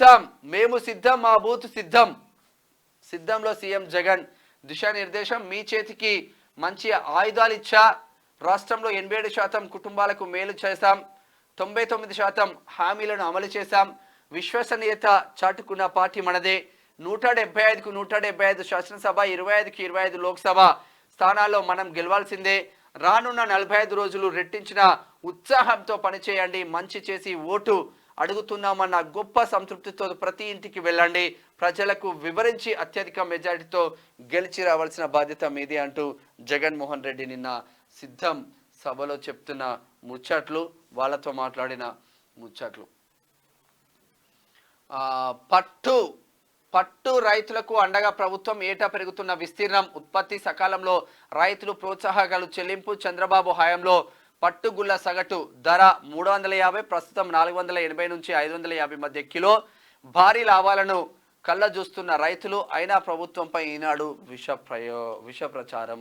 సిద్ధం, మేము సిద్ధం, మా బూత్ సిద్ధం. సిద్ధంలో సీఎం జగన్ దిశానిర్దేశం. మీ చేతికి మంచి ఆయుధాలు ఇచ్చా. రాష్ట్రంలో 87% కుటుంబాలకు మేలు చేశాం. 99% హామీలను అమలు చేశాం. విశ్వసనీయత చాటుకున్న పార్టీ మనదే. 175కు 175 శాసనసభ, 25కి 25 లోక్సభ స్థానాల్లో మనం గెలవాల్సిందే. రానున్న 45 రోజులు రెట్టించిన ఉత్సాహంతో పనిచేయండి. మంచి చేసి ఓటు అడుగుతున్నామన్న గొప్ప సంతృప్తితో ప్రతి ఇంటికి వెళ్ళండి. ప్రజలకు వివరించి అత్యధిక మెజారిటీతో గెలిచి రావాల్సిన బాధ్యత మీది అంటూ జగన్మోహన్ రెడ్డి నిన్న సిద్ధం సభలో చెప్తున్న ముచ్చట్లు, వాళ్ళతో మాట్లాడిన ముచ్చట్లు. పట్టు రైతులకు అండగా ప్రభుత్వం. ఏటా పెరుగుతున్న విస్తీర్ణం, ఉత్పత్తి, సకాలంలో రైతులు ప్రోత్సాహకాలు చెల్లింపు. చంద్రబాబు హయాంలో పట్టుగుళ్ళ సగటు ధర 350, ప్రస్తుతం 480 నుంచి 550 మధ్య కిలో. భారీ లాభాలను కళ్ళ చూస్తున్న రైతులు. అయినా ప్రభుత్వంపై ఈనాడు విష ప్రచారం.